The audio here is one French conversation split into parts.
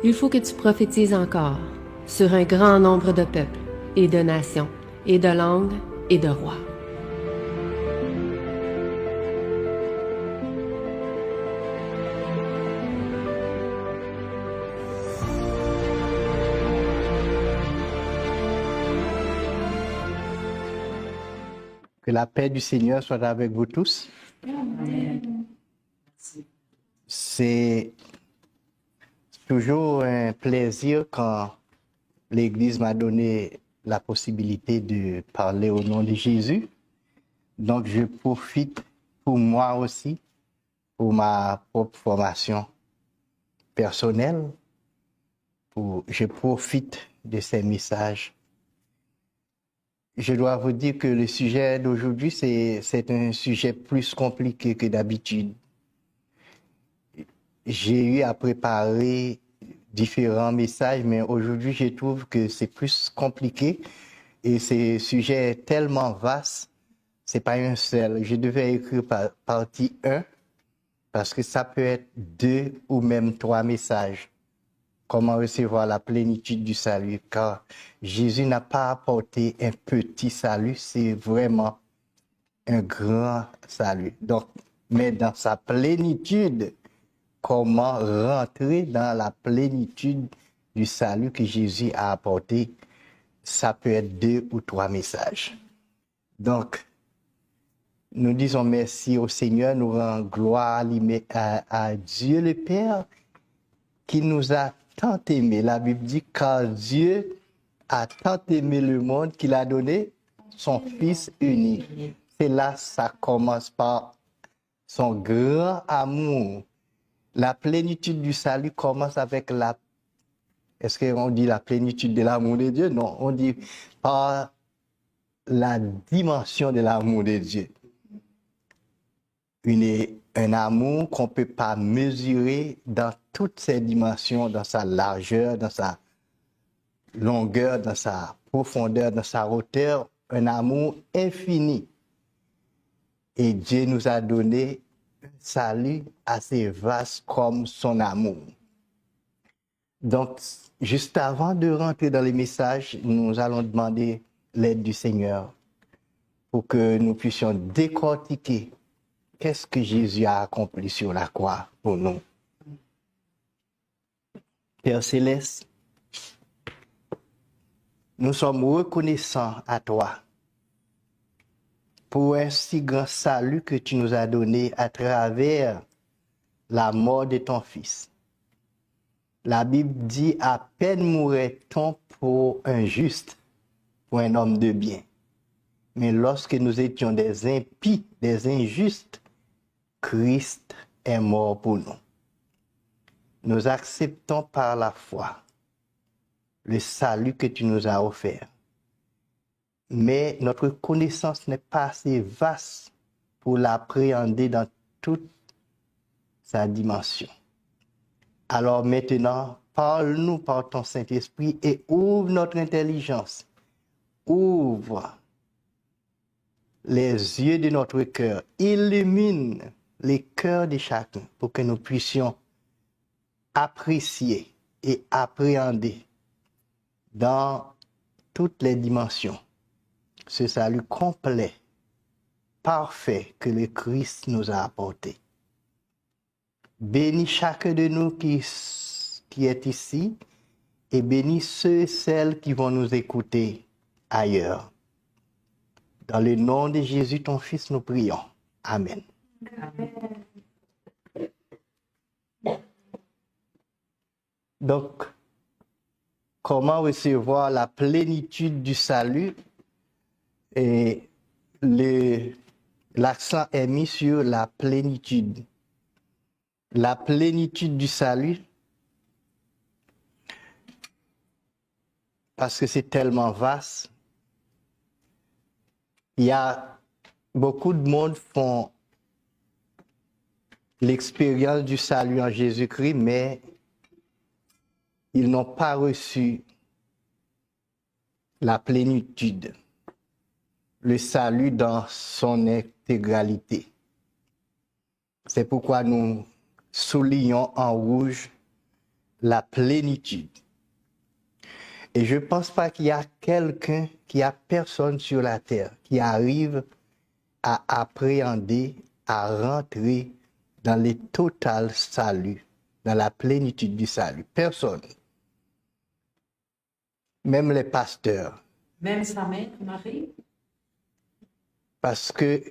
il faut que tu prophétises encore sur un grand nombre de peuples et de nations et de langues et de rois. Que la paix du Seigneur soit avec vous tous. C'est toujours un plaisir quand l'Église m'a donné la possibilité de parler au nom de Jésus. Donc, je profite pour moi aussi, pour ma propre formation personnelle. Je profite de ces messages. Je dois vous dire que le sujet d'aujourd'hui, c'est un sujet plus compliqué que d'habitude. J'ai eu à préparer différents messages, mais aujourd'hui, je trouve que c'est plus compliqué et ce sujet est tellement vaste, c'est pas un seul. Je devais écrire partie 1 parce que ça peut être 2 ou même 3 messages. Comment recevoir la plénitude du salut, car Jésus n'a pas apporté un petit salut, c'est vraiment un grand salut. Donc, mais dans sa plénitude, comment rentrer dans la plénitude du salut que Jésus a apporté, ça peut être 2 ou 3 messages. Donc, nous disons merci au Seigneur, nous rendons gloire à Dieu le Père qui nous a tant aimé. La Bible dit car Dieu a tant aimé le monde qu'il a donné son Fils unique. C'est là, ça commence par son grand amour. La plénitude du salut commence avec est-ce qu'on dit la plénitude de l'amour de Dieu? Non, on dit par la dimension de l'amour de Dieu. Un amour qu'on ne peut pas mesurer dans toutes ses dimensions, dans sa largeur, dans sa longueur, dans sa profondeur, dans sa hauteur, un amour infini. Et Dieu nous a donné un salut assez vaste comme son amour. Donc, juste avant de rentrer dans les messages, nous allons demander l'aide du Seigneur pour que nous puissions décortiquer qu'est-ce que Jésus a accompli sur la croix pour nous. Père Céleste, nous sommes reconnaissants à toi pour un si grand salut que tu nous as donné à travers la mort de ton Fils. La Bible dit, à peine mourrait-on pour un juste, pour un homme de bien. Mais lorsque nous étions des impies, des injustes, Christ est mort pour nous. Nous acceptons par la foi le salut que tu nous as offert. Mais notre connaissance n'est pas assez vaste pour l'appréhender dans toute sa dimension. Alors maintenant, parle-nous par ton Saint-Esprit et ouvre notre intelligence. Ouvre les yeux de notre cœur. Illumine les cœurs de chacun pour que nous puissions apprécier et appréhender dans toutes les dimensions ce salut complet, parfait que le Christ nous a apporté. Bénis chacun de nous qui est ici et bénis ceux et celles qui vont nous écouter ailleurs. Dans le nom de Jésus, ton Fils, nous prions. Amen. Amen. Donc, comment recevoir la plénitude du salut? Et l'accent est mis sur la plénitude. La plénitude du salut, parce que c'est tellement vaste. Il y a beaucoup de monde font l'expérience du salut en Jésus-Christ, mais ils n'ont pas reçu la plénitude, le salut dans son intégralité. C'est pourquoi nous soulignons en rouge la plénitude. Et je ne pense pas qu'il y a quelqu'un, qu'il y a personne sur la terre qui arrive à appréhender, à rentrer dans le total salut, dans la plénitude du salut. Personne. Même les pasteurs. Même sa mère, Marie? Parce que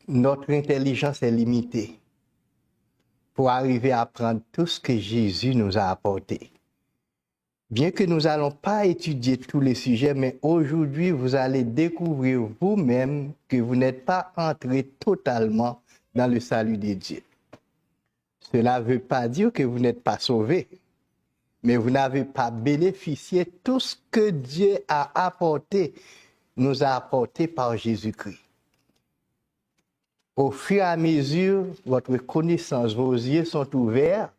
notre intelligence est limitée pour arriver à prendre tout ce que Jésus nous a apporté. Bien que nous n'allons pas étudier tous les sujets, mais aujourd'hui, vous allez découvrir vous-même que vous n'êtes pas entré totalement dans le salut de Dieu. Cela ne veut pas dire que vous n'êtes pas sauvé, mais vous n'avez pas bénéficié de tout ce que Dieu a apporté, nous a apporté par Jésus-Christ. Au fur et à mesure, votre connaissance, vos yeux sont ouverts.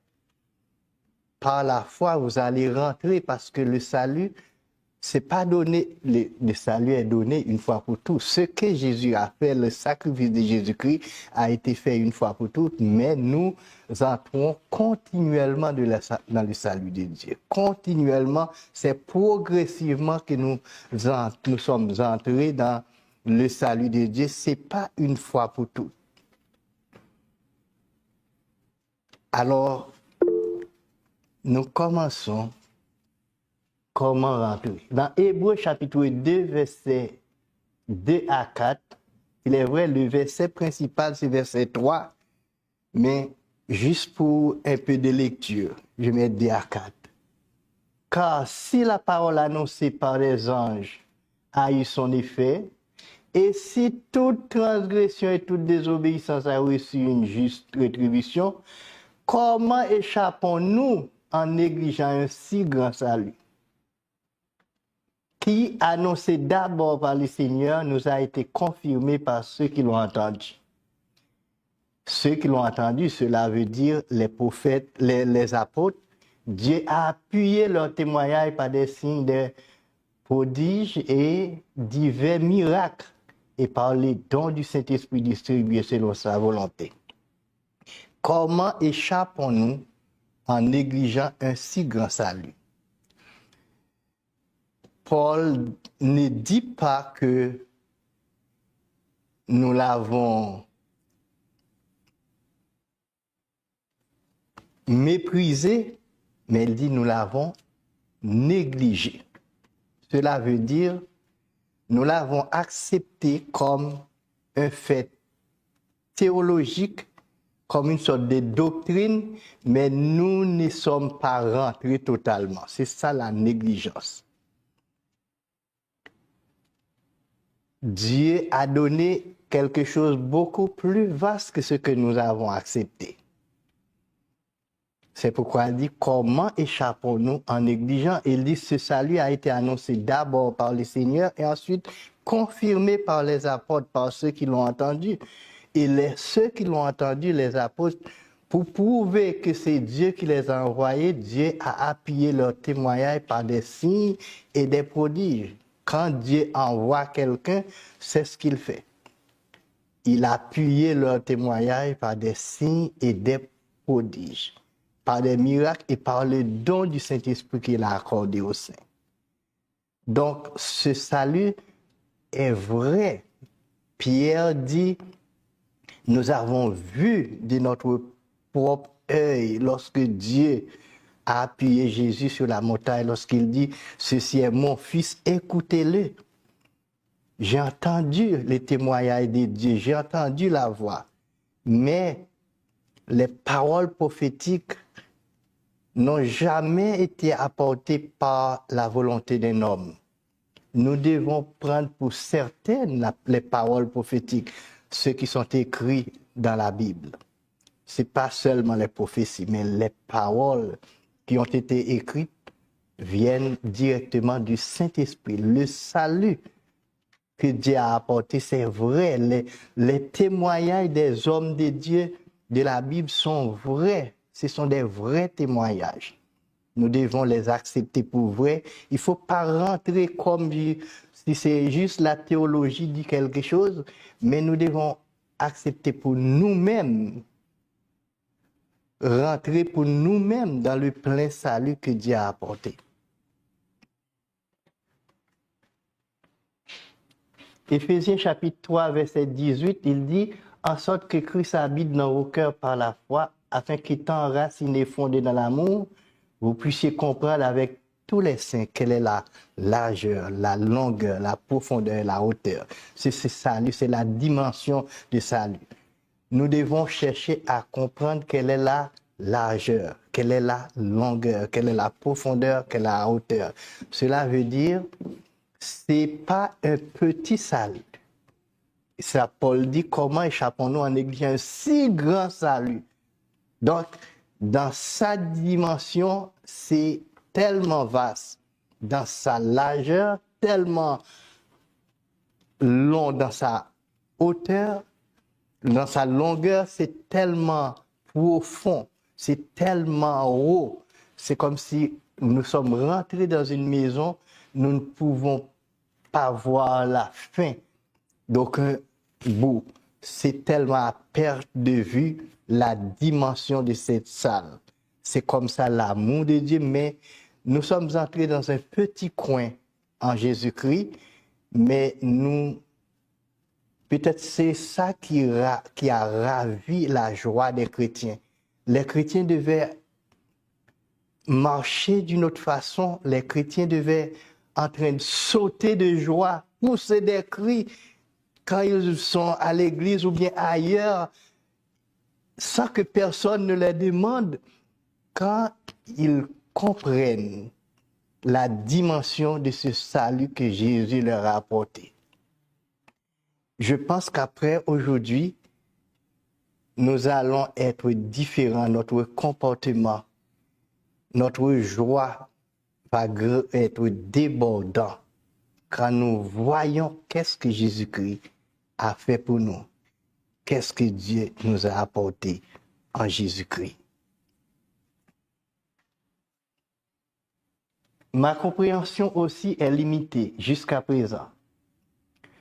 Par la foi, vous allez rentrer parce que le salut, c'est pas donné, le salut est donné une fois pour toutes. Ce que Jésus a fait, le sacrifice de Jésus-Christ a été fait une fois pour toutes, mais nous entrons continuellement dans le salut de Dieu. Continuellement, c'est progressivement que nous sommes entrés dans le salut de Dieu. C'est pas une fois pour toutes. Alors, nous commençons comment rentrer. Dans Hébreux chapitre 2, versets 2 à 4, il est vrai, le verset principal, c'est verset 3, mais juste pour un peu de lecture, je mets 2 à 4. Car si la parole annoncée par les anges a eu son effet, et si toute transgression et toute désobéissance a reçu une juste rétribution, comment échappons-nous en négligeant un si grand salut, qui, annoncé d'abord par le Seigneur, nous a été confirmé par ceux qui l'ont entendu. Ceux qui l'ont entendu, cela veut dire les prophètes, les apôtres. Dieu a appuyé leur témoignage par des signes, des prodiges et divers miracles, et par les dons du Saint-Esprit distribués selon sa volonté. Comment échappons-nous en négligeant un si grand salut? Paul ne dit pas que nous l'avons méprisé, mais il dit nous l'avons négligé. Cela veut dire nous l'avons accepté comme un fait théologique, comme une sorte de doctrine, mais nous ne sommes pas rentrés totalement. C'est ça la négligence. Dieu a donné quelque chose de beaucoup plus vaste que ce que nous avons accepté. C'est pourquoi il dit comment échappons-nous en négligeant. Il dit ce salut a été annoncé d'abord par le Seigneur et ensuite confirmé par les apôtres, par ceux qui l'ont entendu. Et ceux qui l'ont entendu, les apôtres, pour prouver que c'est Dieu qui les a envoyés, Dieu a appuyé leur témoignage par des signes et des prodiges. Quand Dieu envoie quelqu'un, c'est ce qu'il fait. Il a appuyé leur témoignage par des signes et des prodiges, par des miracles et par le don du Saint-Esprit qu'il a accordé aux saints. Donc, ce salut est vrai. Pierre dit, nous avons vu de notre propre œil lorsque Dieu a appuyé Jésus sur la montagne, lorsqu'il dit, ceci est mon fils, écoutez-le. J'ai entendu les témoignages de Dieu, j'ai entendu la voix, mais les paroles prophétiques n'ont jamais été apportées par la volonté d'un homme. Nous devons prendre pour certaines les paroles prophétiques, ceux qui sont écrits dans la Bible. Ce n'est pas seulement les prophéties, mais les paroles qui ont été écrites viennent directement du Saint-Esprit. Le salut que Dieu a apporté, c'est vrai. Les témoignages des hommes de Dieu de la Bible sont vrais. Ce sont des vrais témoignages. Nous devons les accepter pour vrais. Il ne faut pas rentrer comme si c'est juste la théologie dit quelque chose, mais nous devons accepter pour nous-mêmes rentrer pour nous-mêmes dans le plein salut que Dieu a apporté. Éphésiens chapitre 3, verset 18, il dit « En sorte que Christ habite dans vos cœurs par la foi, afin qu'étant enracinés fondés dans l'amour, vous puissiez comprendre avec tous les saints quelle est la largeur, la longueur, la profondeur, la hauteur. C'est ce salut, c'est la dimension du salut. Nous devons chercher à comprendre quelle est la largeur, quelle est la longueur, quelle est la profondeur, quelle est la hauteur. Cela veut dire, c'est pas un petit salut. Ça, Paul dit, comment échappons-nous en négligeant un si grand salut? Donc, dans sa dimension, c'est tellement vaste. Dans sa largeur, tellement long. Dans sa hauteur, dans sa longueur, c'est tellement profond. C'est tellement haut. C'est comme si nous sommes rentrés dans une maison, nous ne pouvons pas voir la fin d'aucun bout. C'est tellement à perte de vue la dimension de cette salle. C'est comme ça l'amour de Dieu, mais nous sommes entrés dans un petit coin en Jésus-Christ, mais peut-être c'est ça qui a ravi la joie des chrétiens. Les chrétiens devaient marcher d'une autre façon, les chrétiens devaient en train de sauter de joie, pousser des cris quand ils sont à l'église ou bien ailleurs, sans que personne ne les demande, quand ils comprennent la dimension de ce salut que Jésus leur a apporté. Je pense qu'après, aujourd'hui, nous allons être différents, notre comportement, notre joie va être débordant quand nous voyons qu'est-ce que Jésus-Christ a fait pour nous, qu'est-ce que Dieu nous a apporté en Jésus-Christ. Ma compréhension aussi est limitée jusqu'à présent.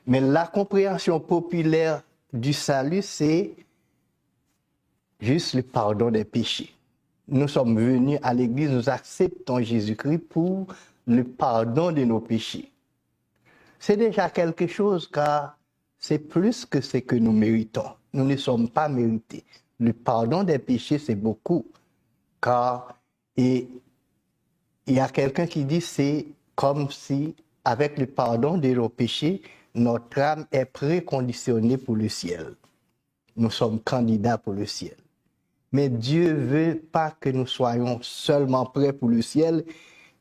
Mais la compréhension populaire du salut, c'est juste le pardon des péchés. Nous sommes venus à l'église, nous acceptons Jésus-Christ pour le pardon de nos péchés. C'est déjà quelque chose car c'est plus que ce que nous méritons. Nous ne sommes pas mérités. Le pardon des péchés, c'est beaucoup. Car il y a quelqu'un qui dit c'est comme si, avec le pardon de nos péchés, notre âme est préconditionnée pour le ciel. Nous sommes candidats pour le ciel. Mais Dieu ne veut pas que nous soyons seulement prêts pour le ciel.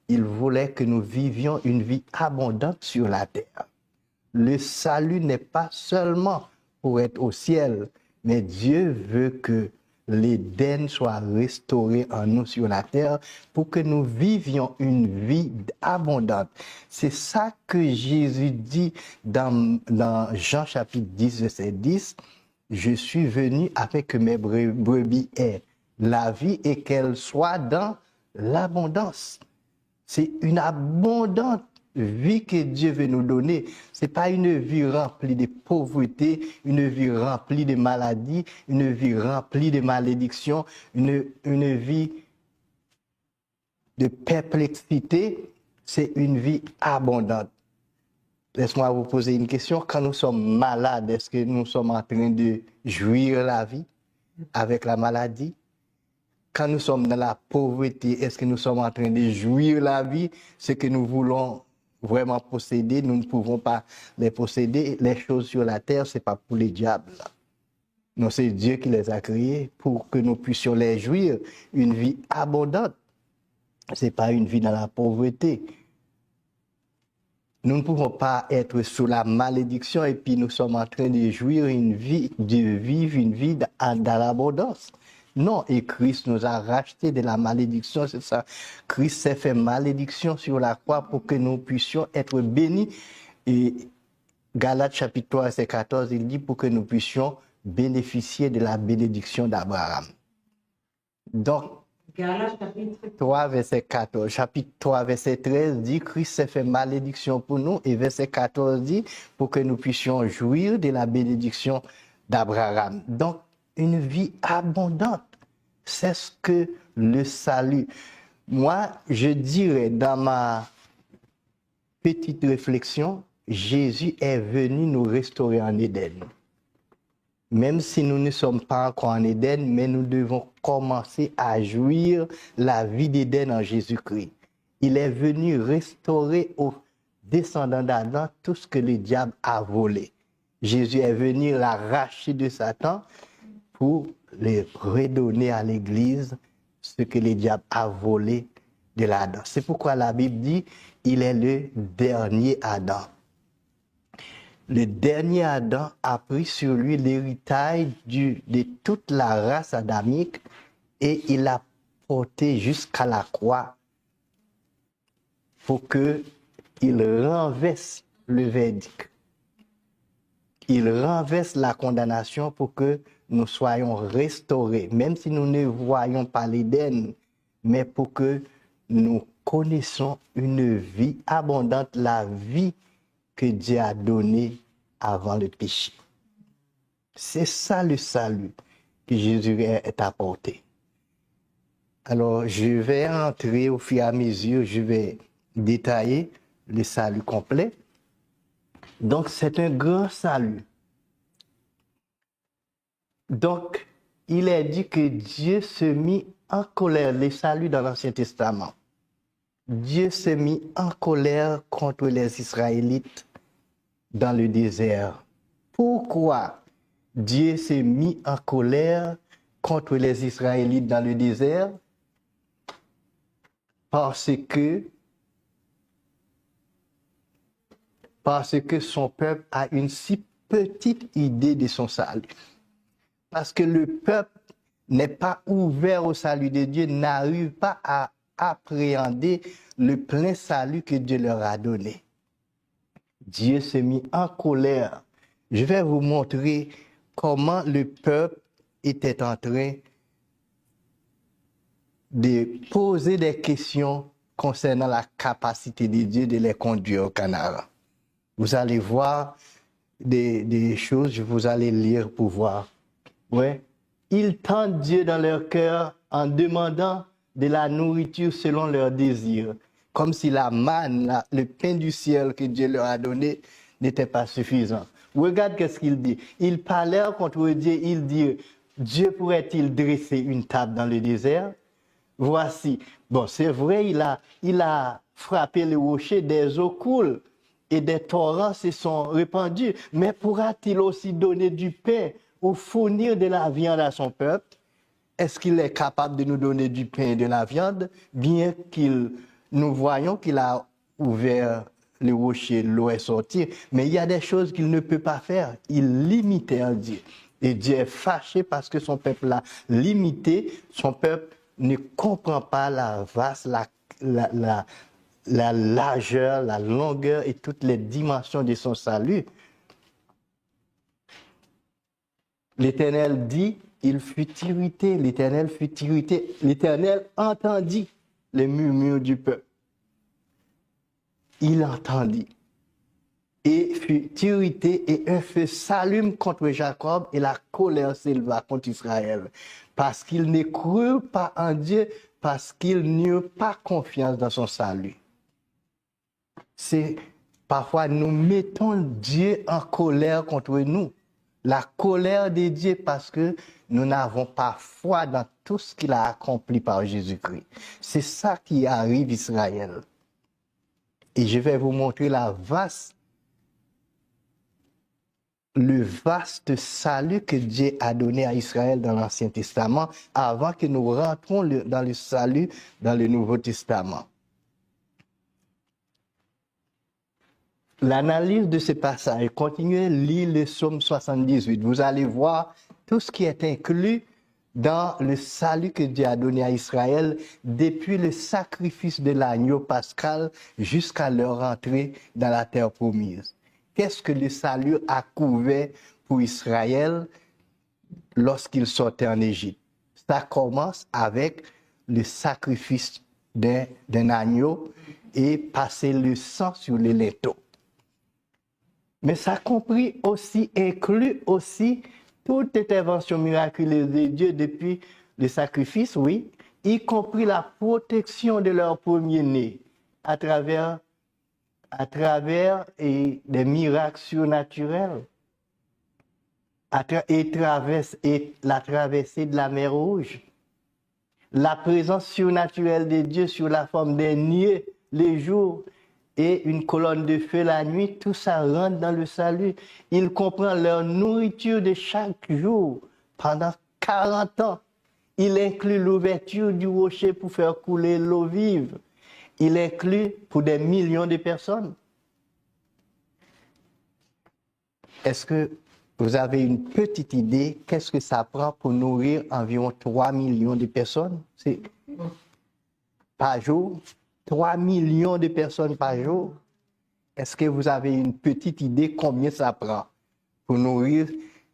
Il voulait que nous vivions une vie abondante sur la terre. Le salut n'est pas seulement pour être au ciel, mais Dieu veut que l'Éden soit restauré en nous sur la terre pour que nous vivions une vie abondante. C'est ça que Jésus dit dans Jean chapitre 10, verset 10. Je suis venu afin que mes brebis aient la vie et qu'elles soient dans l'abondance. C'est une abondante vie que Dieu veut nous donner. Ce n'est pas une vie remplie de pauvreté, une vie remplie de maladies, une vie remplie de malédictions, une vie de perplexité. C'est une vie abondante. Laisse-moi vous poser une question. Quand nous sommes malades, est-ce que nous sommes en train de jouir la vie avec la maladie? Quand nous sommes dans la pauvreté, est-ce que nous sommes en train de jouir la vie? Ce que nous voulons vraiment posséder, nous ne pouvons pas les posséder. Les choses sur la terre, ce n'est pas pour les diables. Non, c'est Dieu qui les a créés pour que nous puissions les jouir. Une vie abondante. Ce n'est pas une vie dans la pauvreté. Nous ne pouvons pas être sous la malédiction et puis nous sommes en train de jouir une vie, de vivre une vie dans l'abondance. Non, et Christ nous a racheté de la malédiction, c'est ça. Christ s'est fait malédiction sur la croix pour que nous puissions être bénis. Et Galates chapitre 3, verset 14, il dit pour que nous puissions bénéficier de la bénédiction d'Abraham. Donc, Galates chapitre 3, verset 14. Chapitre 3, verset 13 dit Christ s'est fait malédiction pour nous. Et verset 14 dit pour que nous puissions jouir de la bénédiction d'Abraham. Donc, une vie abondante. C'est ce que le salut. Moi, je dirais dans ma petite réflexion, Jésus est venu nous restaurer en Éden. Même si nous ne sommes pas encore en Éden, mais nous devons commencer à jouir la vie d'Éden en Jésus-Christ. Il est venu restaurer aux descendants d'Adam tout ce que le diable a volé. Jésus est venu l'arracher de Satan pour les redonner à l'Église ce que le diable a volé de l'Adam. C'est pourquoi la Bible dit il est le dernier Adam. Le dernier Adam a pris sur lui l'héritage de toute la race adamique et il l'a porté jusqu'à la croix pour qu'il renverse le verdict. Il renverse la condamnation pour que nous soyons restaurés, même si nous ne voyons pas l'Éden, mais pour que nous connaissons une vie abondante, la vie que Dieu a donnée avant le péché. C'est ça le salut que Jésus est apporté. Alors, je vais entrer au fur et à mesure, je vais détailler le salut complet. Donc, c'est un grand salut. Donc, il est dit que Dieu se mit en colère, le salut dans l'Ancien Testament. Dieu s'est mis en colère contre les Israélites dans le désert. Pourquoi Dieu s'est mis en colère contre les Israélites dans le désert? Parce que son peuple a une si petite idée de son salut. Parce que le peuple n'est pas ouvert au salut de Dieu, n'arrive pas à appréhender le plein salut que Dieu leur a donné. Dieu s'est mis en colère. Je vais vous montrer comment le peuple était en train de poser des questions concernant la capacité de Dieu de les conduire au Canaan. Vous allez voir des choses, vous allez lire pour voir. Ouais. Ils tentent Dieu dans leur cœur en demandant de la nourriture selon leurs désirs, comme si la manne, le pain du ciel que Dieu leur a donné n'était pas suffisant. Regarde qu'est-ce qu'il dit. Ils parlèrent contre Dieu, ils dirent, Dieu pourrait-il dresser une table dans le désert? Voici. Bon, c'est vrai, il a frappé le rocher, des eaux coulent et des torrents se sont répandus, mais pourra-t-il aussi donner du pain ou fournir de la viande à son peuple? Est-ce qu'il est capable de nous donner du pain et de la viande, bien nous voyons qu'il a ouvert le rocher, l'eau est sortie, mais il y a des choses qu'il ne peut pas faire. Il limitait en Dieu. Et Dieu est fâché parce que son peuple l'a limité. Son peuple ne comprend pas la vaste, la largeur, la longueur et toutes les dimensions de son salut. L'Éternel dit, il fut irrité, l'Éternel fut irrité. L'Éternel entendit les murmures du peuple. Il entendit et fut irrité et un feu s'allume contre Jacob et la colère s'éleva contre Israël parce qu'ils ne crurent pas en Dieu, parce qu'ils n'eurent pas confiance dans son salut. C'est parfois nous mettons Dieu en colère contre nous. La colère de Dieu parce que nous n'avons pas foi dans tout ce qu'il a accompli par Jésus-Christ. C'est ça qui arrive à Israël. Et je vais vous montrer le vaste salut que Dieu a donné à Israël dans l'Ancien Testament avant que nous rentrons dans le salut dans le Nouveau Testament. L'analyse de ce passage, continuez à lire le psaume 78. Vous allez voir tout ce qui est inclus dans le salut que Dieu a donné à Israël depuis le sacrifice de l'agneau pascal jusqu'à leur entrée dans la terre promise. Qu'est-ce que le salut a couvert pour Israël lorsqu'il sortait en Égypte? Ça commence avec le sacrifice d'un agneau et passer le sang sur les linteaux. Mais ça inclut aussi toute intervention miraculeuse de Dieu depuis le sacrifice, oui, y compris la protection de leur premier-né à travers des miracles surnaturels et la traversée de la mer Rouge. La présence surnaturelle de Dieu sur la forme des nuées les jours et une colonne de feu la nuit, tout ça rentre dans le salut. Il comprend leur nourriture de chaque jour pendant 40 ans. Il inclut l'ouverture du rocher pour faire couler l'eau vive. Il inclut pour des millions de personnes. Est-ce que vous avez une petite idée, qu'est-ce que ça prend pour nourrir environ 3 millions de personnes? C'est par jour, 3 millions de personnes par jour. Est-ce que vous avez une petite idée combien ça prend pour nourrir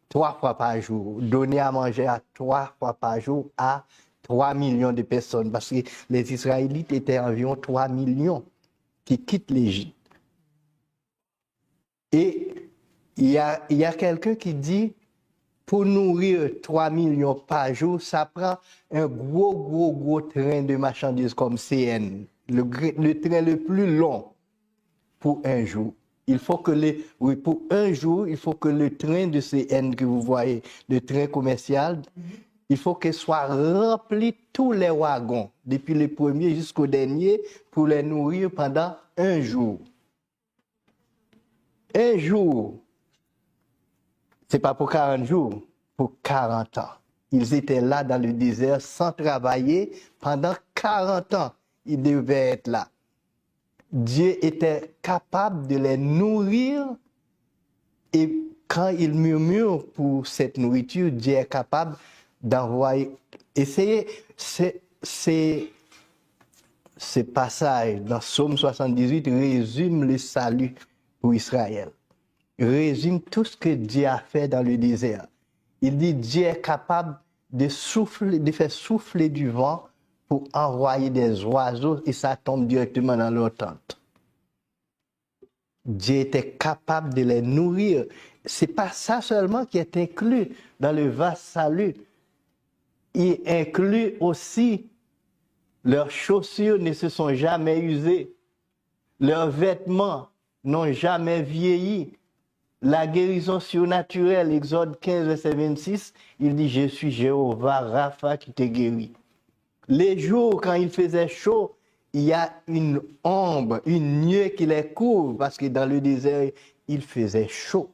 3 fois par jour, donner à manger à 3 fois par jour à 3 millions de personnes? Parce que les Israélites étaient environ 3 millions qui quittent l'Égypte. Et il y a quelqu'un qui dit, pour nourrir 3 millions par jour, ça prend un gros train de marchandises comme CN, le train le plus long pour un jour. Pour un jour, il faut que le train de CN que vous voyez, le train commercial, il faut qu'il soit rempli tous les wagons, depuis le premier jusqu'au dernier, pour les nourrir pendant un jour. Un jour. C'est pas pour 40 jours, pour 40 ans. Ils étaient là dans le désert sans travailler pendant 40 ans. Ils devaient être là. Dieu était capable de les nourrir et quand ils murmurent pour cette nourriture, Dieu est capable d'envoyer. Essayez, ces passages dans Psaume 78 résument le salut pour Israël. Résume tout ce que Dieu a fait dans le désert. Il dit Dieu est capable de faire souffler du vent pour envoyer des oiseaux et ça tombe directement dans leur tente. Dieu était capable de les nourrir. C'est pas ça seulement qui est inclus dans le vaste salut. Il inclut aussi leurs chaussures ne se sont jamais usées, leurs vêtements n'ont jamais vieilli. La guérison surnaturelle, Exode 15, verset 26, il dit, je suis Jéhovah Rapha qui te guérit. Les jours, quand il faisait chaud, il y a une ombre, une nuée qui les couvre, parce que dans le désert, il faisait chaud.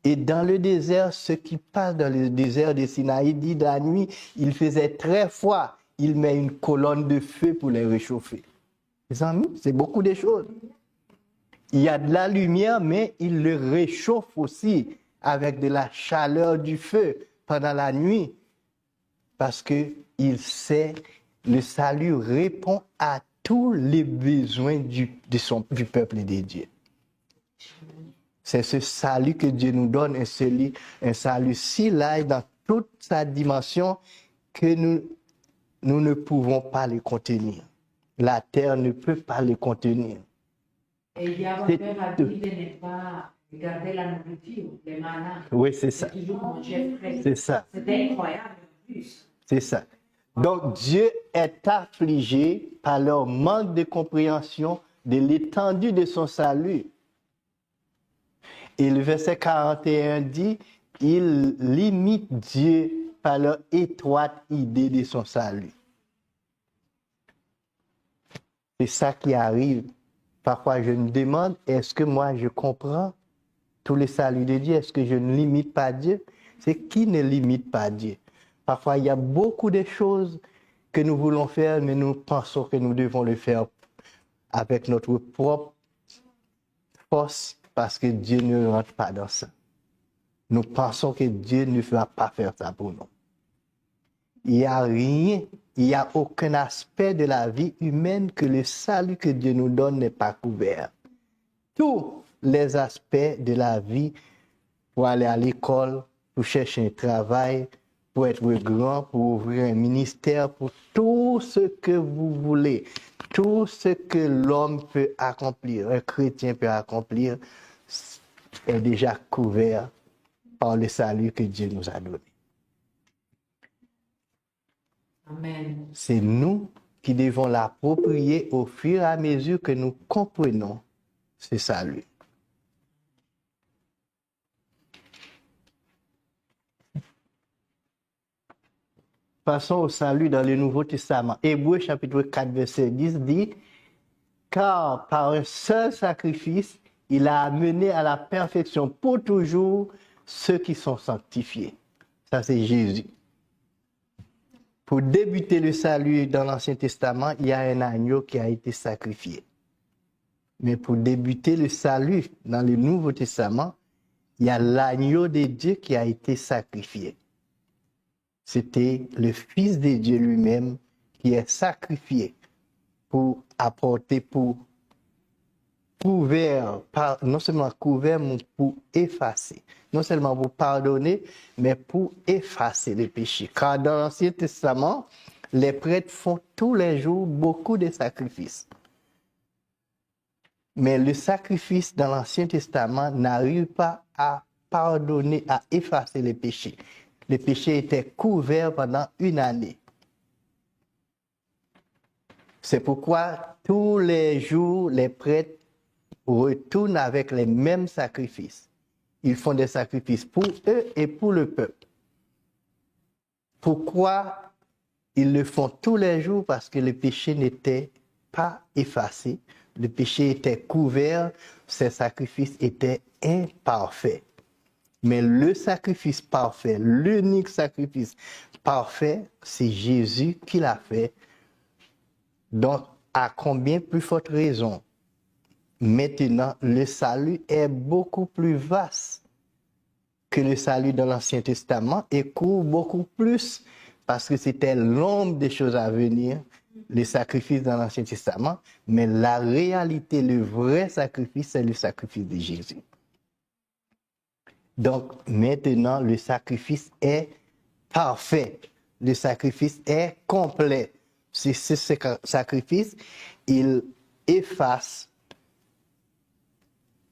Et dans le désert, ceux qui passent dans le désert de Sinaï, dit de la nuit, il faisait très froid. Il met une colonne de feu pour les réchauffer. Les amis, c'est beaucoup de choses. Il y a de la lumière, mais il le réchauffe aussi avec de la chaleur du feu pendant la nuit. Parce qu'il sait, le salut répond à tous les besoins du peuple de Dieu. C'est ce salut que Dieu nous donne, un salut si large dans toute sa dimension que nous ne pouvons pas le contenir. La terre ne peut pas le contenir. Et il y a un père a dit de ne pas garder la nourriture, les manas. Oui, c'est ça. Toujours manger frais. C'est ça. C'était incroyable en plus. C'est ça. Donc Dieu est affligé par leur manque de compréhension de l'étendue de son salut. Et le verset 41 dit, ils limitent Dieu par leur étroite idée de son salut. C'est ça qui arrive. Parfois, je me demande, est-ce que moi, je comprends tous les saluts de Dieu? Est-ce que je ne limite pas Dieu? C'est qui ne limite pas Dieu? Parfois, il y a beaucoup de choses que nous voulons faire, mais nous pensons que nous devons le faire avec notre propre force, parce que Dieu ne rentre pas dans ça. Nous pensons que Dieu ne va pas faire ça pour nous. Il n'y a rien, il n'y a aucun aspect de la vie humaine que le salut que Dieu nous donne n'est pas couvert. Tous les aspects de la vie, pour aller à l'école, pour chercher un travail, pour être grand, pour ouvrir un ministère, pour tout ce que vous voulez, tout ce que l'homme peut accomplir, un chrétien peut accomplir, est déjà couvert par le salut que Dieu nous a donné. Amen. C'est nous qui devons l'approprier au fur et à mesure que nous comprenons ce salut. Passons au salut dans le Nouveau Testament. Hébreux chapitre 4, verset 10 dit, « Car par un seul sacrifice, il a amené à la perfection pour toujours ceux qui sont sanctifiés. » Ça, c'est Jésus. Pour débuter le salut dans l'Ancien Testament, il y a un agneau qui a été sacrifié. Mais pour débuter le salut dans le Nouveau Testament, il y a l'agneau de Dieu qui a été sacrifié. C'était le Fils de Dieu lui-même qui est sacrifié pour apporter, pour couvert, non seulement couvert, mais pour effacer. Non seulement pour pardonner, mais pour effacer les péchés. Car dans l'Ancien Testament, les prêtres font tous les jours beaucoup de sacrifices. Mais le sacrifice dans l'Ancien Testament n'arrive pas à pardonner, à effacer les péchés. Les péchés étaient couverts pendant une année. C'est pourquoi tous les jours, les prêtres retournent avec les mêmes sacrifices. Ils font des sacrifices pour eux et pour le peuple. Pourquoi ils le font tous les jours? Parce que le péché n'était pas effacé. Le péché était couvert. Ces sacrifices étaient imparfaits. Mais le sacrifice parfait, l'unique sacrifice parfait, c'est Jésus qui l'a fait. Donc, à combien plus forte raison, maintenant, le salut est beaucoup plus vaste que le salut dans l'Ancien Testament et court beaucoup plus parce que c'était l'ombre des choses à venir, les sacrifices dans l'Ancien Testament, mais la réalité, le vrai sacrifice, c'est le sacrifice de Jésus. Donc, maintenant, le sacrifice est parfait. Le sacrifice est complet. Ce sacrifice, il efface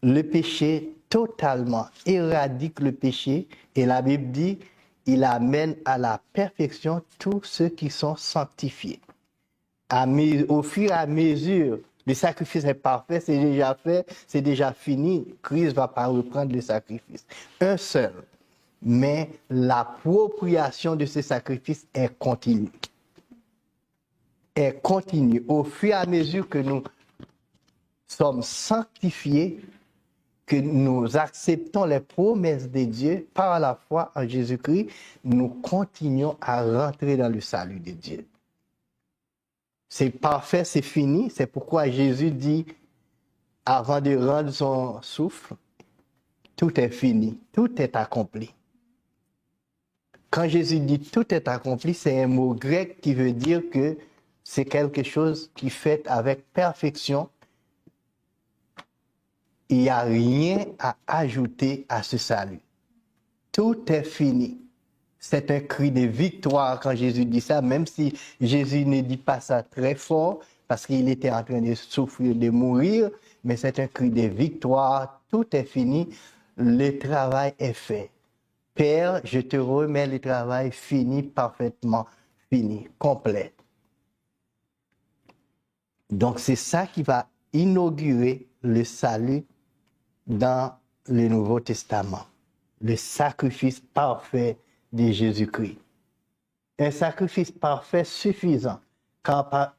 le péché totalement, éradique le péché. Et la Bible dit, il amène à la perfection tous ceux qui sont sanctifiés. Au fur et à mesure, le sacrifice est parfait, c'est déjà fait, c'est déjà fini. Christ ne va pas reprendre le sacrifice. Un seul. Mais l'appropriation de ce sacrifice est continue. Est continue. Au fur et à mesure que nous sommes sanctifiés, que nous acceptons les promesses de Dieu par la foi en Jésus-Christ, nous continuons à rentrer dans le salut de Dieu. C'est parfait, c'est fini. C'est pourquoi Jésus dit, avant de rendre son souffle, tout est fini, tout est accompli. Quand Jésus dit tout est accompli, c'est un mot grec qui veut dire que c'est quelque chose qui fait avec perfection. Il n'y a rien à ajouter à ce salut. Tout est fini. C'est un cri de victoire quand Jésus dit ça, même si Jésus ne dit pas ça très fort, parce qu'il était en train de souffrir, de mourir, mais c'est un cri de victoire. Tout est fini, le travail est fait. Père, je te remets le travail fini, parfaitement fini, complet. Donc c'est ça qui va inaugurer le salut dans le Nouveau Testament. Le sacrifice parfait de Jésus-Christ. Un sacrifice parfait suffisant, car par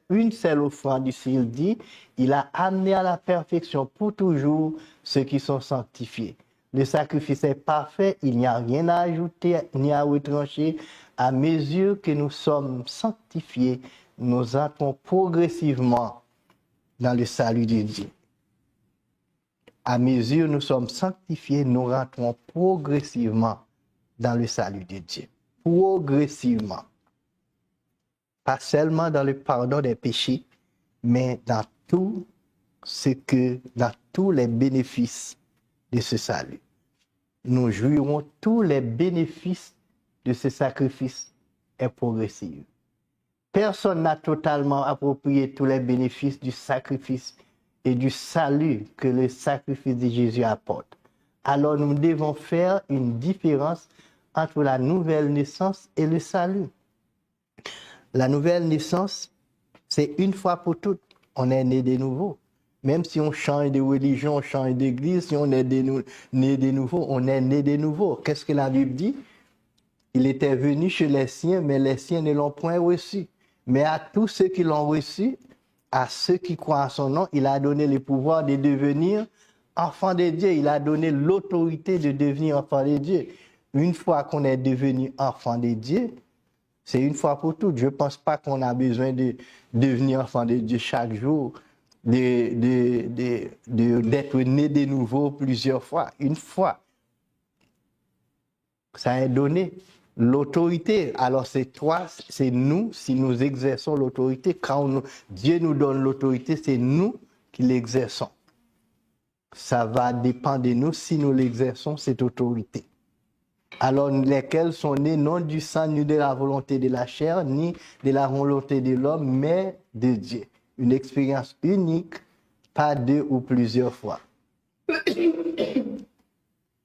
une seule offrande, ici il dit, il a amené à la perfection pour toujours ceux qui sont sanctifiés. Le sacrifice est parfait, il n'y a rien à ajouter ni à retrancher. À mesure que nous sommes sanctifiés, nous entrons progressivement dans le salut de Dieu. À mesure que nous sommes sanctifiés, nous rentrons progressivement dans le salut de Dieu. Progressivement. Pas seulement dans le pardon des péchés, mais dans tous les bénéfices de ce salut. Nous jouirons tous les bénéfices de ce sacrifice et progressif. Personne n'a totalement approprié tous les bénéfices du sacrifice et du salut que le sacrifice de Jésus apporte. Alors nous devons faire une différence entre la nouvelle naissance et le salut. La nouvelle naissance, c'est une fois pour toutes. On est né de nouveau. Même si on change de religion, on change d'église, si on est né de nouveau, on est né de nouveau. Qu'est-ce que la Bible dit? Il était venu chez les siens, mais les siens ne l'ont point reçu. Mais à tous ceux qui l'ont reçu, à ceux qui croient en son nom, il a donné le pouvoir de devenir enfants de Dieu. Il a donné l'autorité de devenir enfant de Dieu. Une fois qu'on est devenu enfant de Dieu, c'est une fois pour toutes. Je ne pense pas qu'on a besoin de devenir enfant de Dieu chaque jour, d'être né de nouveau plusieurs fois. Une fois. Ça est donné. L'autorité, alors c'est toi, c'est nous, si nous exerçons l'autorité, quand Dieu nous donne l'autorité, c'est nous qui l'exerçons. Ça va dépendre de nous si nous l'exerçons, cette autorité. Alors lesquels sont nés non du sang, ni de la volonté de la chair, ni de la volonté de l'homme, mais de Dieu. Une expérience unique, pas deux ou plusieurs fois.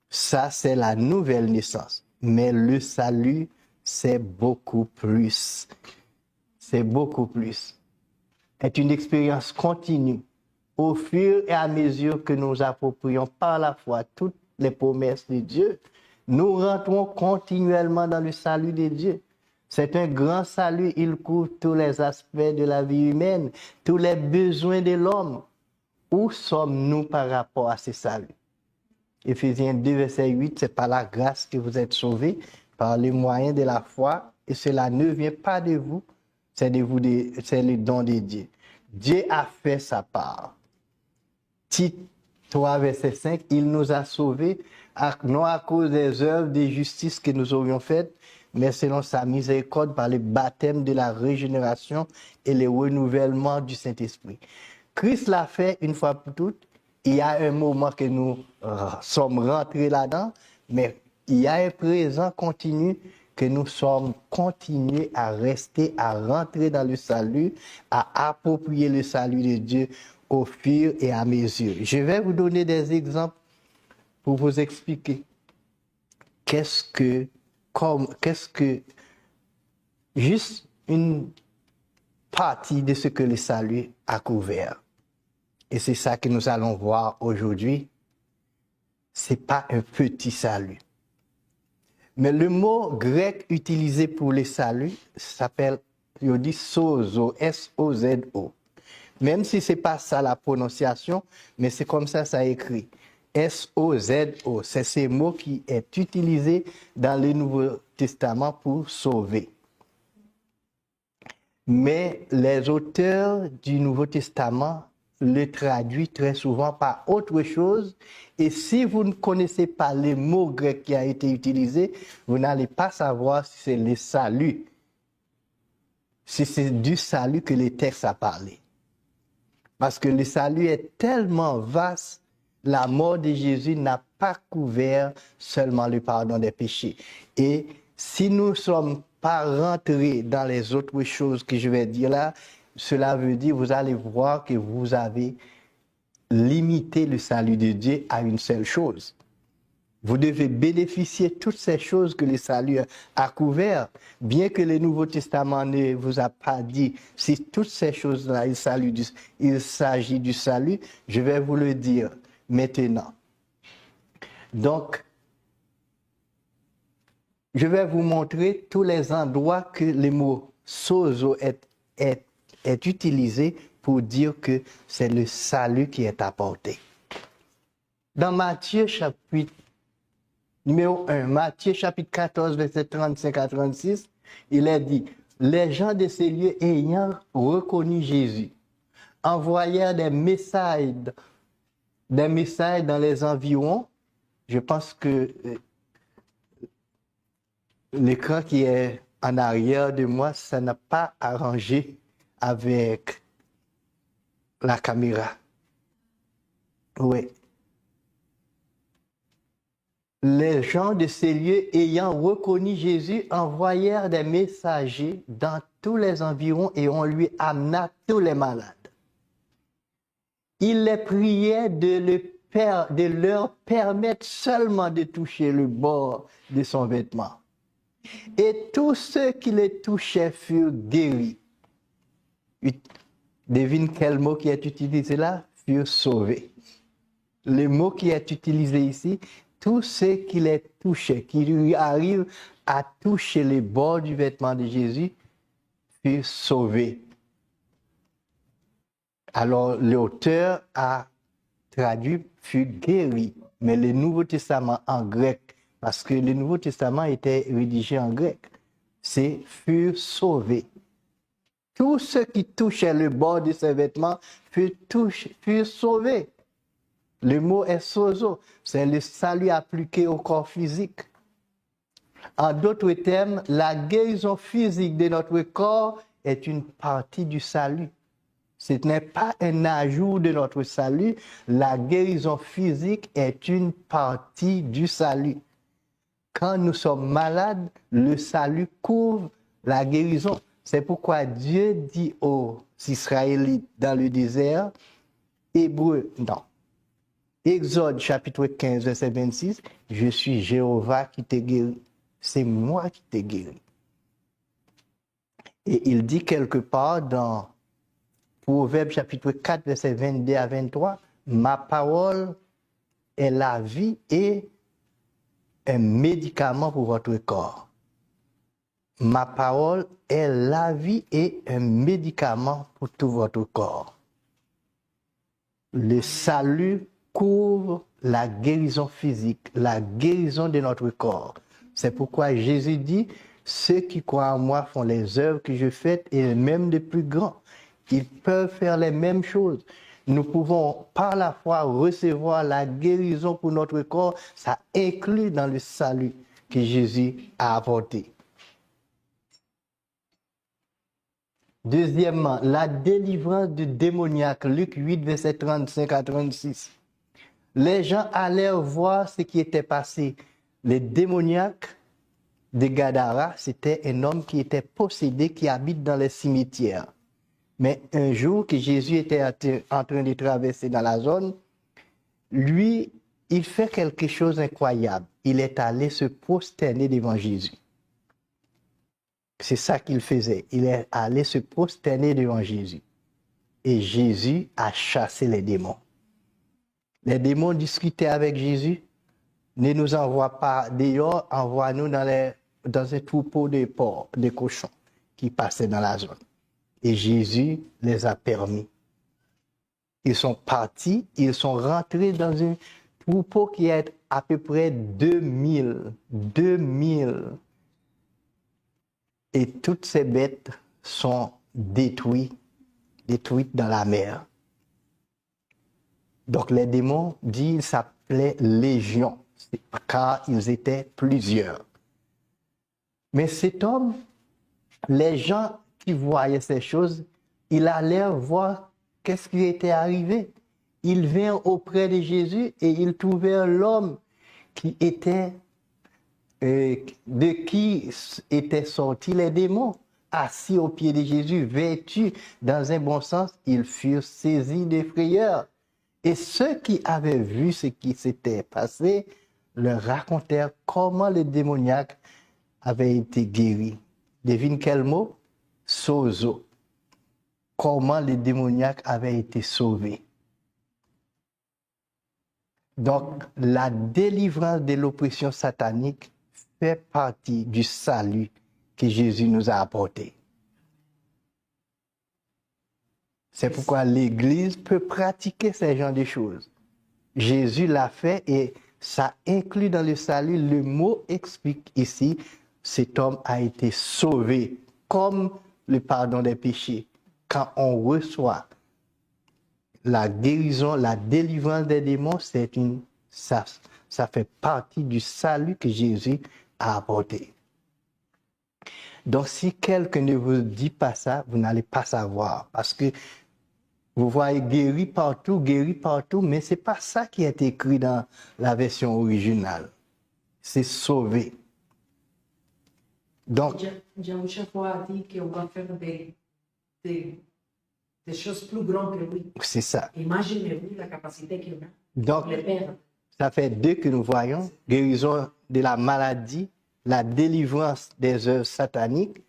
Ça, c'est la nouvelle naissance. Mais le salut, c'est beaucoup plus. C'est beaucoup plus. C'est une expérience continue. Au fur et à mesure que nous approprions par la foi toutes les promesses de Dieu, nous rentrons continuellement dans le salut de Dieu. C'est un grand salut. Il couvre tous les aspects de la vie humaine, tous les besoins de l'homme. Où sommes-nous par rapport à ce salut? Éphésiens 2, verset 8, c'est par la grâce que vous êtes sauvés, par les moyens de la foi, et cela ne vient pas de vous, c'est le don de Dieu. Dieu a fait sa part. Tite 3, verset 5, il nous a sauvés, non à cause des œuvres de justice que nous aurions faites, mais selon sa miséricorde par le baptême de la régénération et le renouvellement du Saint-Esprit. Christ l'a fait une fois pour toutes. Il y a un moment que nous sommes rentrés là-dedans, mais il y a un présent continu que nous sommes continués à rester, à rentrer dans le salut, à approprier le salut de Dieu au fur et à mesure. Je vais vous donner des exemples pour vous expliquer qu'est-ce que juste une partie de ce que le salut a couvert. Et c'est ça que nous allons voir aujourd'hui. Ce n'est pas un petit salut. Mais le mot grec utilisé pour le salut s'appelle, il dit sozo, S-O-Z-O. Même si ce n'est pas ça la prononciation, mais c'est comme ça écrit. S-O-Z-O. C'est ce mot qui est utilisé dans le Nouveau Testament pour sauver. Mais les auteurs du Nouveau Testament le traduisent très souvent par autre chose. Et si vous ne connaissez pas le mot grec qui a été utilisé, vous n'allez pas savoir si c'est le salut, si c'est du salut que le texte a parlé. Parce que le salut est tellement vaste, la mort de Jésus n'a pas couvert seulement le pardon des péchés. Et si nous ne sommes pas rentrés dans les autres choses que je vais dire là, cela veut dire, vous allez voir que vous avez limité le salut de Dieu à une seule chose. Vous devez bénéficier de toutes ces choses que le salut a couvert. Bien que le Nouveau Testament ne vous a pas dit si toutes ces choses-là, il s'agit du salut, je vais vous le dire maintenant. Donc, je vais vous montrer tous les endroits que le mot sozo est utilisé pour dire que c'est le salut qui est apporté. Dans Matthieu chapitre numéro 1, Matthieu chapitre 14, verset 35 à 36, il est dit, les gens de ces lieux ayant reconnu Jésus, envoyèrent des messages dans les environs. Je pense que l'écran qui est en arrière de moi, ça n'a pas arrangé avec la caméra. Oui. Les gens de ces lieux ayant reconnu Jésus envoyèrent des messagers dans tous les environs et on lui amena tous les malades. Il les priait de leur permettre seulement de toucher le bord de son vêtement. Et tous ceux qui les touchaient furent guéris. Devine quel mot qui est utilisé là? Furent sauvés. Le mot qui est utilisé ici, tous ceux qui les touchaient, qui arrivent à toucher les bords du vêtement de Jésus, furent sauvés. Alors, l'auteur a traduit fut guéri, mais le Nouveau Testament en grec, parce que le Nouveau Testament était rédigé en grec, c'est furent sauvés. Tous ceux qui touchaient le bord de ses vêtements furent sauvés. Le mot est sozo, c'est le salut appliqué au corps physique. En d'autres termes, la guérison physique de notre corps est une partie du salut. Ce n'est pas un ajout de notre salut. La guérison physique est une partie du salut. Quand nous sommes malades, le salut couvre la guérison. C'est pourquoi Dieu dit aux Israélites dans le désert, Exode chapitre 15, verset 26, « Je suis Jéhovah qui te guérit. » C'est moi qui t'ai guéri. Et il dit quelque part dans Proverbe chapitre 4, verset 22 à 23, « Ma parole est la vie et un médicament pour votre corps. » Ma parole est la vie et un médicament pour tout votre corps. Le salut couvre la guérison physique, la guérison de notre corps. C'est pourquoi Jésus dit, ceux qui croient en moi font les œuvres que je fais et même de plus grands. Ils peuvent faire les mêmes choses. Nous pouvons par la foi recevoir la guérison pour notre corps. Ça inclut dans le salut que Jésus a apporté. Deuxièmement, la délivrance du démoniaque. Luc 8, verset 35 à 36. Les gens allèrent voir ce qui était passé. Les démoniaques de Gadara, c'était un homme qui était possédé, qui habite dans les cimetières. Mais un jour que Jésus était en train de traverser dans la zone, lui, il fait quelque chose d'incroyable. Il est allé se prosterner devant Jésus. C'est ça qu'il faisait. Il est allé se prosterner devant Jésus. Et Jésus a chassé les démons. Les démons discutaient avec Jésus. Ne nous envoie pas dehors, envoie-nous dans un troupeau de porcs, de cochons qui passaient dans la zone. Et Jésus les a permis. Ils sont partis, ils sont rentrés dans un troupeau qui est à peu près 2000. Et toutes ces bêtes sont détruites dans la mer. Donc les démons, ils s'appelaient légions, car ils étaient plusieurs. Mais cet homme, les gens qui voyaient ces choses, il allait voir qu'est-ce qui était arrivé. Ils vinrent auprès de Jésus et ils trouvèrent l'homme qui était, de qui étaient sortis les démons, assis au pied de Jésus, vêtu dans un bon sens. Ils furent saisis de frayeur. Et ceux qui avaient vu ce qui s'était passé leur racontèrent comment le démoniaque avait été guéri. Devine quel mot? Sozo. Comment le démoniaque avait été sauvé. Donc, la délivrance de l'oppression satanique fait partie du salut que Jésus nous a apporté. C'est pourquoi l'Église peut pratiquer ce genre de choses. Jésus l'a fait et ça inclut dans le salut. Le mot explique ici, cet homme a été sauvé comme le pardon des péchés. Quand on reçoit la guérison, la délivrance des démons, ça fait partie du salut que Jésus a apporté. Donc, si quelqu'un ne vous dit pas ça, vous n'allez pas savoir. Parce que vous voyez guéri partout, mais ce n'est pas ça qui est écrit dans la version originale. C'est sauvé. Donc, Jean-Michel a dit qu'on va faire des choses plus grandes que lui. C'est ça. Imaginez-vous la capacité qu'il a. Donc, ça fait deux que nous voyons, guérison de la maladie, la délivrance des œuvres sataniques,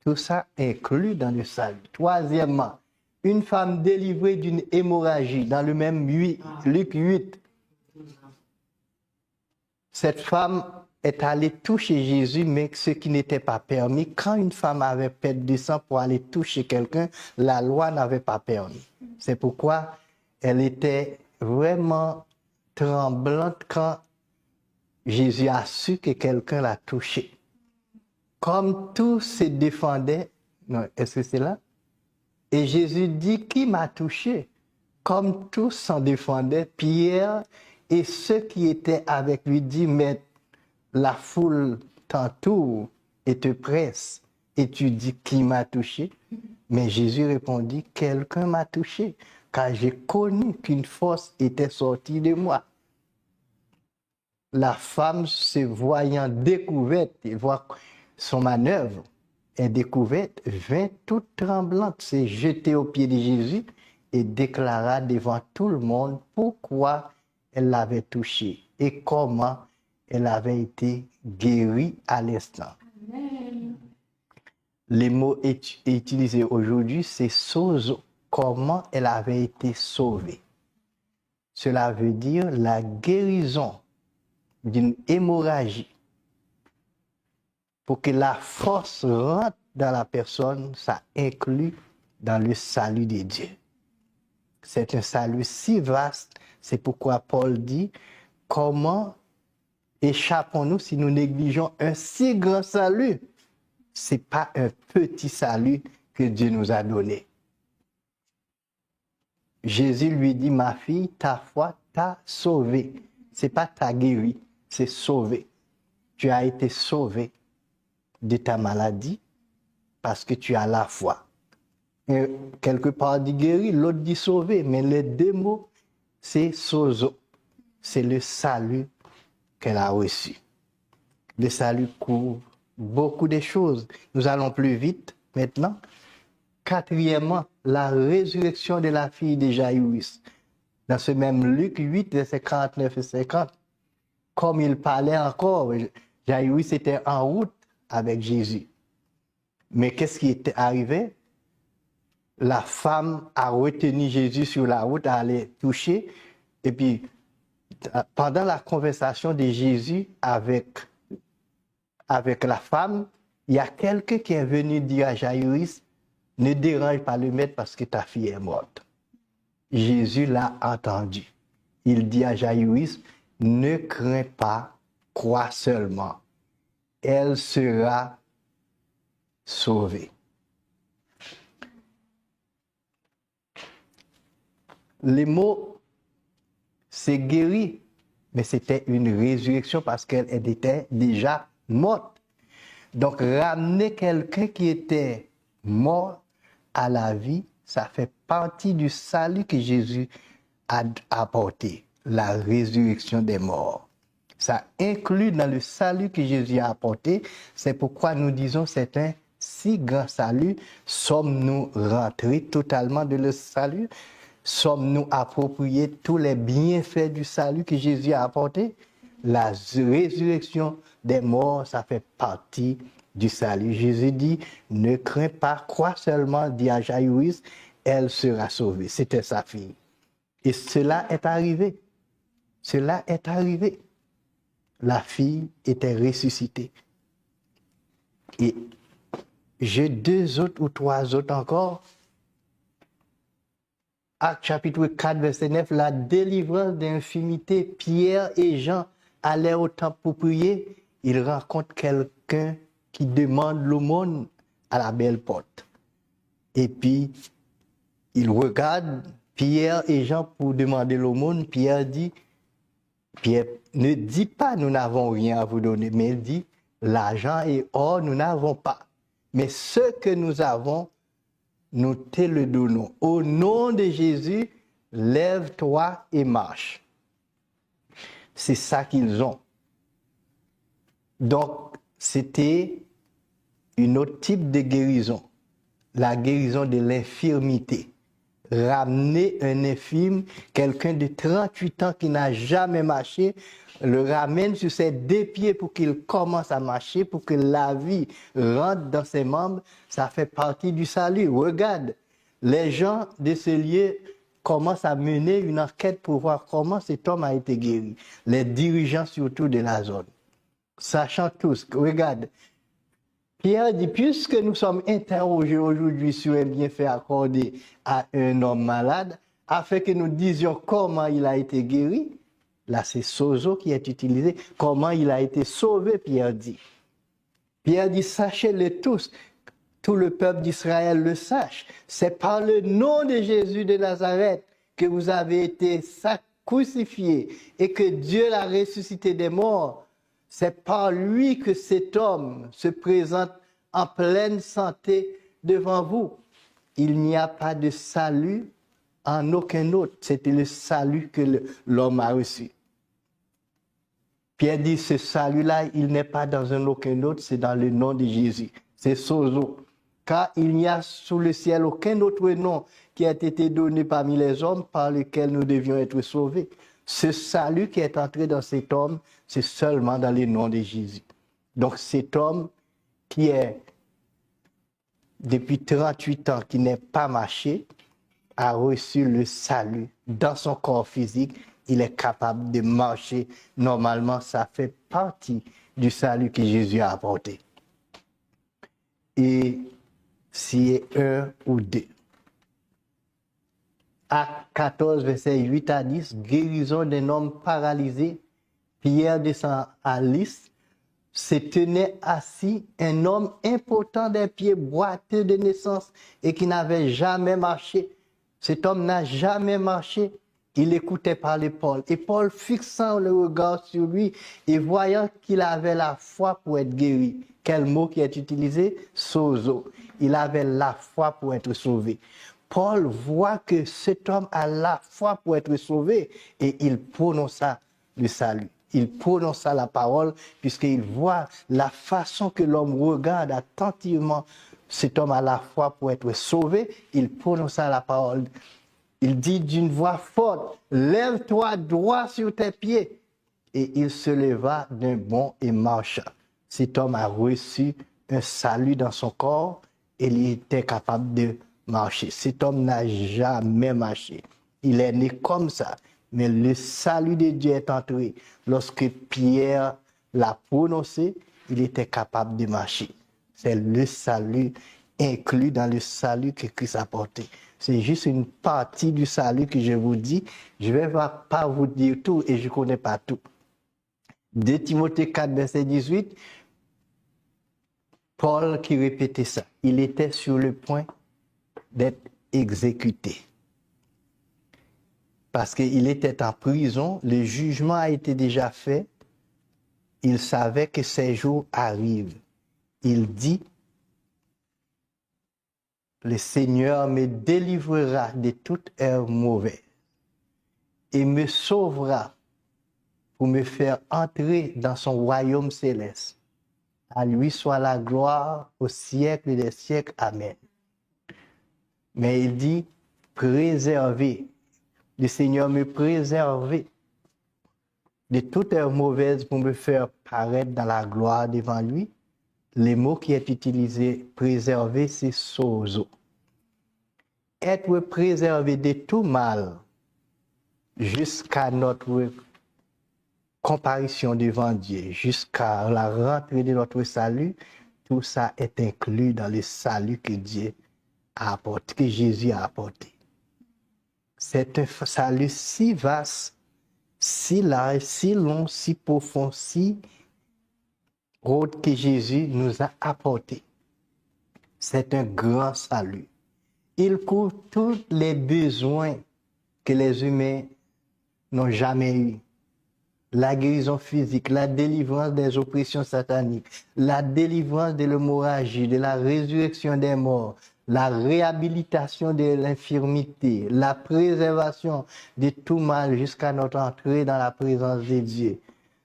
tout ça inclus dans le salut. Troisièmement, une femme délivrée d'une hémorragie, dans le même Luc 8. Cette femme est allée toucher Jésus, mais ce qui n'était pas permis. Quand une femme avait perdu du sang pour aller toucher quelqu'un, la loi n'avait pas permis. C'est pourquoi elle était vraiment tremblante quand Jésus a su que quelqu'un l'a touchée. Comme tous se défendaient, non, est-ce que c'est là? Et Jésus dit, qui m'a touché? Comme tous s'en défendaient, Pierre et ceux qui étaient avec lui disent, mais la foule t'entoure et te presse. Et tu dis, qui m'a touché? Mais Jésus répondit, quelqu'un m'a touché, car j'ai connu qu'une force était sortie de moi. La femme, se voyant découverte, et voit son manœuvre est découverte, vint toute tremblante, s'est jetée aux pieds de Jésus et déclara devant tout le monde pourquoi elle l'avait touché et comment elle avait été guérie à l'instant. Les mots utilisés aujourd'hui, c'est sozo, comment elle avait été sauvée. Cela veut dire la guérison d'une hémorragie. Pour que la force rentre dans la personne, ça inclut dans le salut de Dieu. C'est un salut si vaste, c'est pourquoi Paul dit, comment échappons-nous si nous négligeons un si grand salut? Ce n'est pas un petit salut que Dieu nous a donné. Jésus lui dit, ma fille, ta foi t'a sauvée. Ce n'est pas t'a guéri, c'est sauvé. Tu as été sauvé de ta maladie parce que tu as la foi. Et quelque part dit guéri, l'autre dit sauvé, mais les deux mots, c'est sozo. C'est le salut qu'elle a reçu. Le salut couvre beaucoup de choses. Nous allons plus vite maintenant. Quatrièmement, la résurrection de la fille de Jaïrus. Dans ce même Luc 8, versets 49 et 50, comme il parlait encore, Jaïrus était en route avec Jésus. Mais qu'est-ce qui était arrivé? La femme a retenu Jésus sur la route, à aller toucher. Et puis, pendant la conversation de Jésus avec la femme, il y a quelqu'un qui est venu dire à Jaïrus, ne dérange pas le maître parce que ta fille est morte. Jésus l'a entendu. Il dit à Jaïrus, ne crains pas, crois seulement. Elle sera sauvée. Les mots, c'est guéri, mais c'était une résurrection parce qu'elle était déjà morte. Donc, ramener quelqu'un qui était mort à la vie, ça fait partie du salut que Jésus a apporté, la résurrection des morts. Ça inclut dans le salut que Jésus a apporté. C'est pourquoi nous disons c'est un si grand salut. Sommes-nous rentrés totalement de le salut? Sommes-nous appropriés tous les bienfaits du salut que Jésus a apporté? La résurrection des morts, ça fait partie du salut. Jésus dit, ne crains pas, crois seulement, dit à Jaïrus, elle sera sauvée. C'était sa fille. Et cela est arrivé. Cela est arrivé. La fille était ressuscitée. Et j'ai 2 autres ou 3 autres encore. Acte chapitre 4, verset 9, la délivrance d'infimité. Pierre et Jean allaient au temple pour prier. Ils rencontrent quelqu'un qui demande l'aumône à la belle porte. Et puis, ils regardent Pierre et Jean pour demander l'aumône. Pierre ne dit pas nous n'avons rien à vous donner, mais il dit l'argent et or nous n'avons pas. Mais ce que nous avons, nous te le donnons. Au nom de Jésus, lève-toi et marche. C'est ça qu'ils ont. Donc, c'était un autre type de guérison. La guérison de l'infirmité. ramener un infirme, quelqu'un de 38 ans qui n'a jamais marché, le ramène sur ses 2 pieds pour qu'il commence à marcher, pour que la vie rentre dans ses membres. Ça fait partie du salut. Regarde, les gens de ce lieu commencent à mener une enquête pour voir comment cet homme a été guéri. Les dirigeants surtout de la zone. Sachant tous, regarde, Pierre dit, puisque nous sommes interrogés aujourd'hui sur un bienfait accordé à un homme malade, afin que nous disions comment il a été guéri, là c'est sozo qui est utilisé, comment il a été sauvé, Pierre dit. Pierre dit, sachez-le tous, tout le peuple d'Israël le sache, c'est par le nom de Jésus de Nazareth que vous avez été crucifiés et que Dieu l'a ressuscité des morts. C'est par lui que cet homme se présente en pleine santé devant vous. Il n'y a pas de salut en aucun autre. C'était le salut que l'homme a reçu. Pierre dit, ce salut-là, il n'est pas dans un aucun autre, c'est dans le nom de Jésus. C'est sozo. Car il n'y a sous le ciel aucun autre nom qui a été donné parmi les hommes par lequel nous devions être sauvés. Ce salut qui est entré dans cet homme, c'est seulement dans le nom de Jésus. Donc cet homme qui est depuis 38 ans, qui n'est pas marché, a reçu le salut dans son corps physique. Il est capable de marcher normalement. Ça fait partie du salut que Jésus a apporté. Et si un ou deux. Acte 14, verset 8 à 10, guérison d'un homme paralysé. Pierre descend à Lys. Se tenait assis un homme impotent des pieds, boiteux de naissance et qui n'avait jamais marché. Cet homme n'a jamais marché. Il écoutait parler Paul. Et Paul, fixant le regard sur lui et voyant qu'il avait la foi pour être guéri. Quel mot qui est utilisé? Sozo. Il avait la foi pour être sauvé. Paul voit que cet homme a la foi pour être sauvé et il prononça le salut. Il prononça la parole puisqu'il voit la façon que l'homme regarde attentivement. Cet homme a la foi pour être sauvé. Il prononça la parole. Il dit d'une voix forte, « Lève-toi droit sur tes pieds. » Et il se leva d'un bond et marcha. Cet homme a reçu un salut dans son corps et il était capable de marcher. Cet homme n'a jamais marché. Il est né comme ça. Mais le salut de Dieu est entré. Lorsque Pierre l'a prononcé, il était capable de marcher. C'est le salut inclus dans le salut que Christ a porté. C'est juste une partie du salut que je vous dis. Je ne vais pas vous dire tout et je ne connais pas tout. 2 Timothée 4, verset 18, Paul qui répétait ça. Il était sur le point d'être exécuté. Parce qu'il était en prison, le jugement a été déjà fait. Il savait que ces jours arrivent. Il dit, le Seigneur me délivrera de toute heure mauvaise et me sauvera pour me faire entrer dans son royaume céleste. À lui soit la gloire au siècle des siècles. Amen. Mais il dit, préserver. Le Seigneur me préserver de toute heure mauvaise pour me faire paraître dans la gloire devant lui. Le mot qui est utilisé, préserver, c'est sozo. Être préservé de tout mal jusqu'à notre comparaison devant Dieu, jusqu'à la rentrée de notre salut, tout ça est inclus dans le salut que Dieu a apporté, que Jésus a apporté. C'est un salut si vaste, si large, si long, si profond, si haut que Jésus nous a apporté. C'est un grand salut. Il couvre tous les besoins que les humains n'ont jamais eus. La guérison physique, la délivrance des oppressions sataniques, la délivrance de l'hémorragie, de la résurrection des morts, la réhabilitation de l'infirmité, la préservation de tout mal jusqu'à notre entrée dans la présence de Dieu.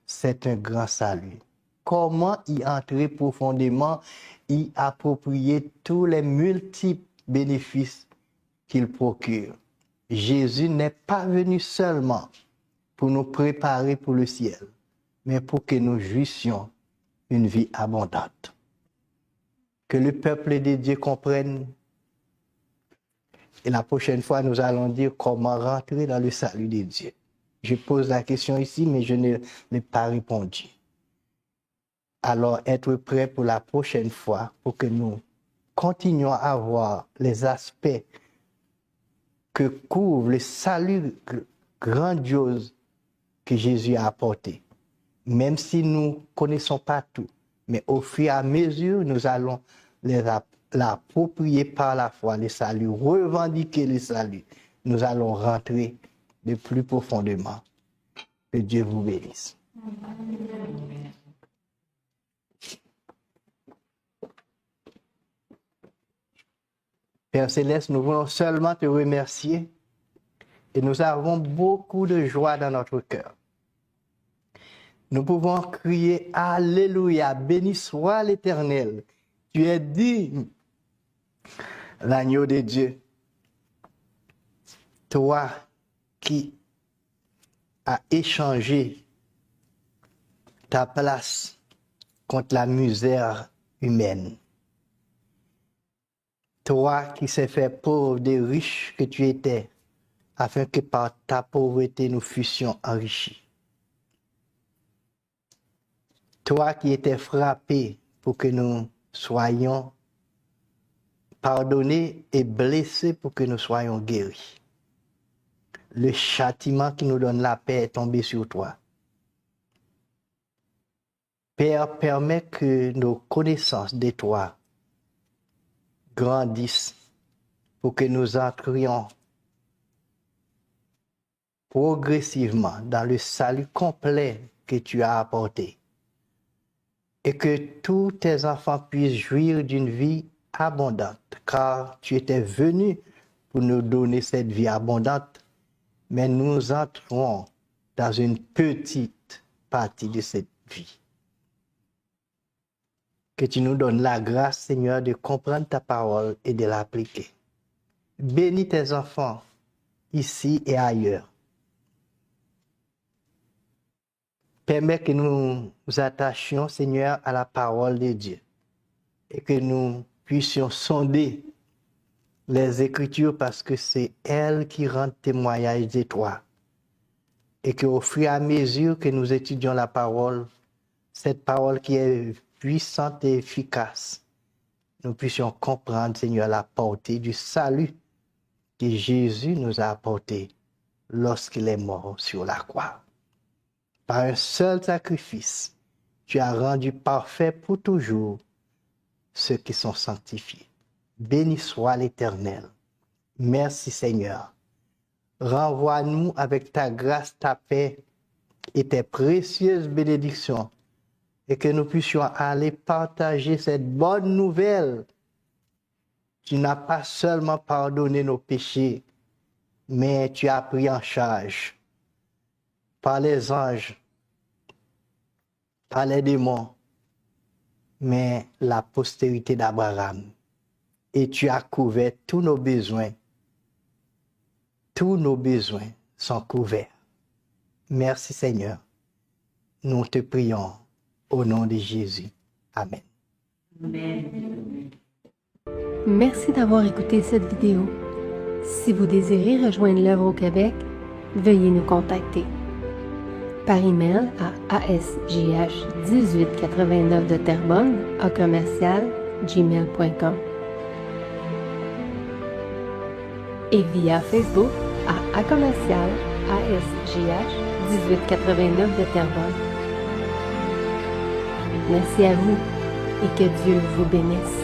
C'est un grand salut. Comment y entrer profondément, y approprier tous les multiples bénéfices qu'il procure. Jésus n'est pas venu seulement pour nous préparer pour le ciel, mais pour que nous jouissions une vie abondante. Que le peuple de Dieu comprenne. Et la prochaine fois, nous allons dire comment rentrer dans le salut de Dieu. Je pose la question ici, mais je ne l'ai pas répondu. Alors, être prêt pour la prochaine fois, pour que nous continuions à voir les aspects que couvre le salut grandiose que Jésus a apporté. Même si nous ne connaissons pas tout, mais au fur et à mesure, nous allons l'approprier par la foi, le salut, revendiquer le salut. Nous allons rentrer de plus profondément. Que Dieu vous bénisse. Père Céleste, nous voulons seulement te remercier et nous avons beaucoup de joie dans notre cœur. Nous pouvons crier Alléluia, béni soit l'Éternel. Tu es digne, l'agneau de Dieu. Toi qui as échangé ta place contre la misère humaine. Toi qui s'est fait pauvre des riches que tu étais, afin que par ta pauvreté nous fussions enrichis. Toi qui étais frappé pour que nous soyons pardonnés et blessés pour que nous soyons guéris. Le châtiment qui nous donne la paix est tombé sur toi. Père, permets que nos connaissances de toi grandissent pour que nous entrions progressivement dans le salut complet que tu as apporté et que tous tes enfants puissent jouir d'une vie abondante, car tu étais venu pour nous donner cette vie abondante, mais nous entrons dans une petite partie de cette vie. Que tu nous donnes la grâce, Seigneur, de comprendre ta parole et de l'appliquer. Bénis tes enfants ici et ailleurs. Permets que nous nous attachions, Seigneur, à la parole de Dieu et que nous puissions sonder les Écritures parce que c'est elles qui rendent témoignage de toi. Et qu'au fur et à mesure que nous étudions la parole, cette parole qui est puissante et efficace, nous puissions comprendre, Seigneur, la portée du salut que Jésus nous a apporté lorsqu'il est mort sur la croix. Par un seul sacrifice, tu as rendu parfait pour toujours ceux qui sont sanctifiés. Béni soit l'Éternel. Merci Seigneur. Renvoie-nous avec ta grâce, ta paix et tes précieuses bénédictions et que nous puissions aller partager cette bonne nouvelle. Tu n'as pas seulement pardonné nos péchés, mais tu as pris en charge par les anges, par les démons, mais la postérité d'Abraham. Et tu as couvert tous nos besoins. Tous nos besoins sont couverts. Merci Seigneur. Nous te prions au nom de Jésus. Amen. Amen. Merci d'avoir écouté cette vidéo. Si vous désirez rejoindre l'œuvre au Québec, veuillez nous contacter par email à asgh1889 de Terrebonne @gmail.com et via Facebook à @asgh1889 de Terrebonne. Merci à vous et que Dieu vous bénisse.